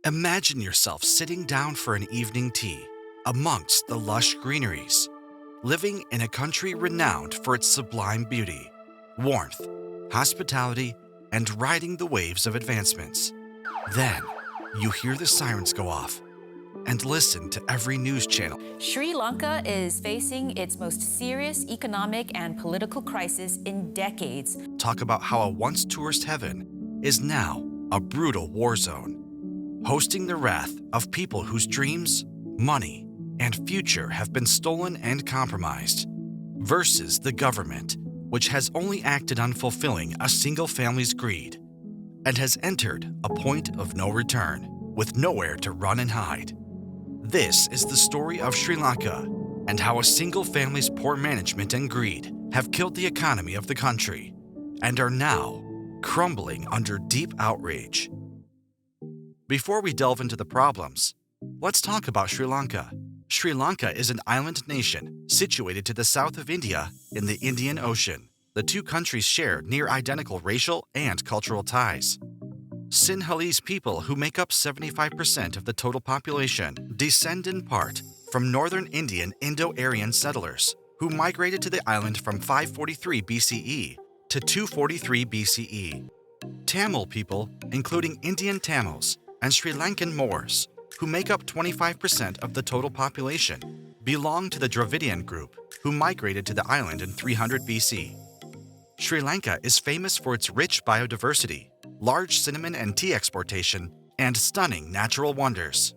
Imagine yourself sitting down for an evening tea amongst the lush greeneries, living in a country renowned for its sublime beauty, warmth, hospitality, and riding the waves of advancements. Then, you hear the sirens go off and listen to every news channel. Sri Lanka is facing its most serious economic and political crisis in decades. Talk about how a once tourist heaven is now a brutal war zone, hosting the wrath of people whose dreams, money, and future have been stolen and compromised, versus the government, which has only acted on fulfilling a single family's greed and has entered a point of no return with nowhere to run and hide. This is the story of Sri Lanka and how a single family's poor management and greed have killed the economy of the country and are now crumbling under deep outrage. Before we delve into the problems, let's talk about Sri Lanka. Sri Lanka is an island nation situated to the south of India in the Indian Ocean. The two countries share near identical racial and cultural ties. Sinhalese people, who make up 75% of the total population, descend in part from northern Indian Indo-Aryan settlers who migrated to the island from 543 BCE to 243 BCE. Tamil people, including Indian Tamils and Sri Lankan Moors, who make up 25% of the total population, belong to the Dravidian group, who migrated to the island in 300 BC. Sri Lanka is famous for its rich biodiversity, large cinnamon and tea exportation, and stunning natural wonders.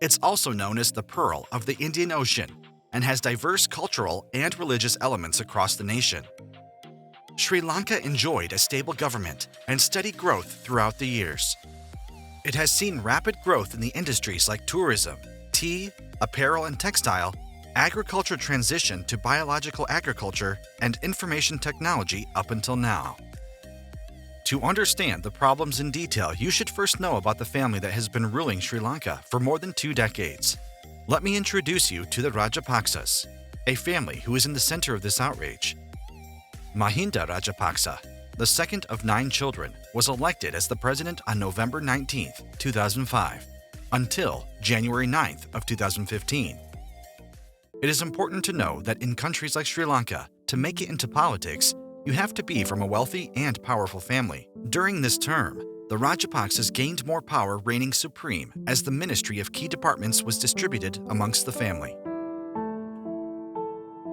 It's also known as the Pearl of the Indian Ocean and has diverse cultural and religious elements across the nation. Sri Lanka enjoyed a stable government and steady growth throughout the years. It has seen rapid growth in the industries like tourism, tea, apparel and textile, agriculture transition to biological agriculture, and information technology up until now. To understand the problems in detail, you should first know about the family that has been ruling Sri Lanka for more than 2 decades. Let me introduce you to the Rajapaksas, a family who is in the center of this outrage. Mahinda Rajapaksa, the second of 9 children, was elected as the president on November 19, 2005, until January 9 of 2015. It is important to know that in countries like Sri Lanka, to make it into politics, you have to be from a wealthy and powerful family. During this term, the Rajapaksas gained more power, reigning supreme as the ministry of key departments was distributed amongst the family.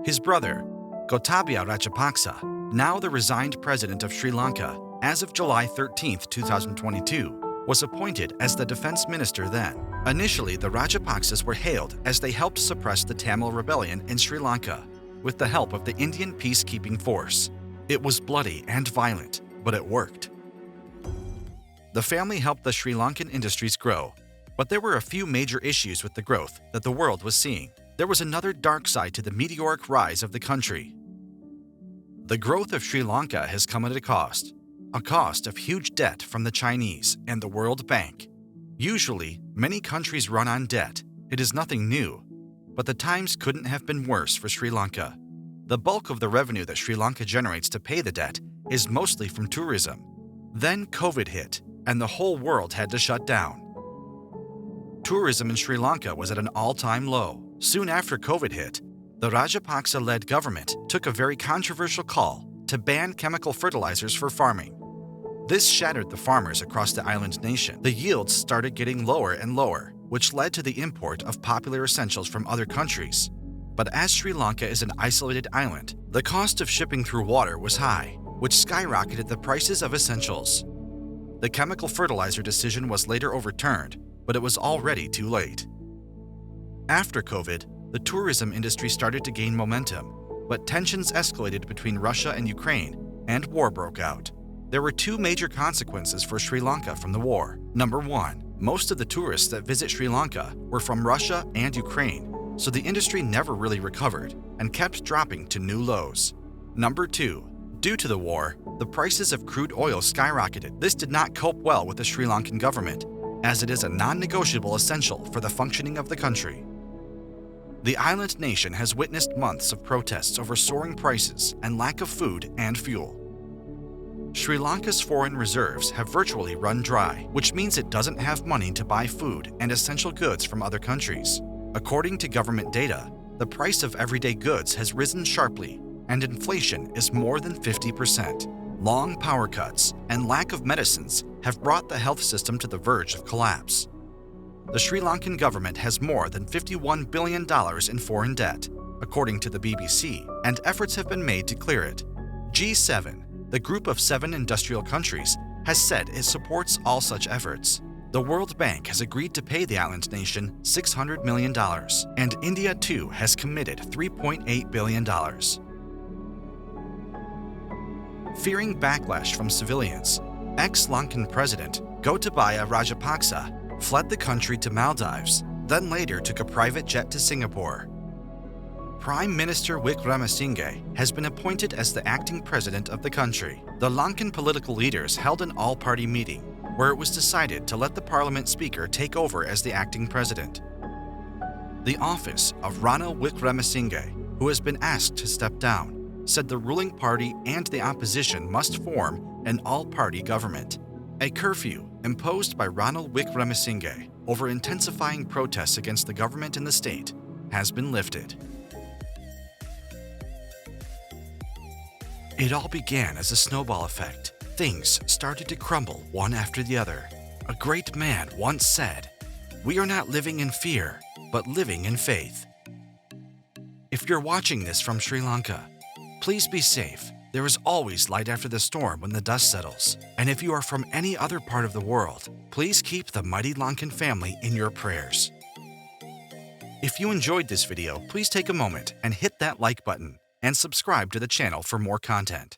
His brother, Gotabaya Rajapaksa, now the resigned president of Sri Lanka, as of July 13, 2022, was appointed as the defense minister then. Initially, the Rajapaksas were hailed as they helped suppress the Tamil rebellion in Sri Lanka with the help of the Indian peacekeeping force. It was bloody and violent, but it worked. The family helped the Sri Lankan industries grow, but there were a few major issues with the growth that the world was seeing. There was another dark side to the meteoric rise of the country. The growth of Sri Lanka has come at a cost of huge debt from the Chinese and the World Bank. Usually, many countries run on debt. It is nothing new, but the times couldn't have been worse for Sri Lanka. The bulk of the revenue that Sri Lanka generates to pay the debt is mostly from tourism. Then COVID hit, and the whole world had to shut down. Tourism in Sri Lanka was at an all-time low. Soon after COVID hit, the Rajapaksa-led government took a very controversial call to ban chemical fertilizers for farming. This shattered the farmers across the island nation. The yields started getting lower and lower, which led to the import of popular essentials from other countries. But as Sri Lanka is an isolated island, the cost of shipping through water was high, which skyrocketed the prices of essentials. The chemical fertilizer decision was later overturned, but it was already too late. After COVID, the tourism industry started to gain momentum, but tensions escalated between Russia and Ukraine, and war broke out. There were 2 major consequences for Sri Lanka from the war. Number 1, most of the tourists that visit Sri Lanka were from Russia and Ukraine, so the industry never really recovered and kept dropping to new lows. Number 2, due to the war, the prices of crude oil skyrocketed. This did not cope well with the Sri Lankan government, as it is a non-negotiable essential for the functioning of the country. The island nation has witnessed months of protests over soaring prices and lack of food and fuel. Sri Lanka's foreign reserves have virtually run dry, which means it doesn't have money to buy food and essential goods from other countries. According to government data, the price of everyday goods has risen sharply, and inflation is more than 50%. Long power cuts and lack of medicines have brought the health system to the verge of collapse. The Sri Lankan government has more than $51 billion in foreign debt, according to the BBC, and efforts have been made to clear it. G7, the group of 7 industrial countries, has said it supports all such efforts. The World Bank has agreed to pay the island nation $600 million, and India too has committed $3.8 billion. Fearing backlash from civilians, ex-Lankan President Gotabaya Rajapaksa fled the country to Maldives, then later took a private jet to Singapore. Prime Minister Wickremesinghe has been appointed as the acting president of the country. The Lankan political leaders held an all-party meeting where it was decided to let the parliament speaker take over as the acting president. The office of Ranil Wickremesinghe, who has been asked to step down, said the ruling party and the opposition must form an all-party government. A curfew imposed by Ranil Wickremesinghe over intensifying protests against the government in the state has been lifted. It all began as a snowball effect. Things started to crumble one after the other. A great man once said, "We are not living in fear, but living in faith." If you're watching this from Sri Lanka, please be safe. There is always light after the storm when the dust settles. And if you are from any other part of the world, please keep the mighty Lankan family in your prayers. If you enjoyed this video, please take a moment and hit that like button and subscribe to the channel for more content.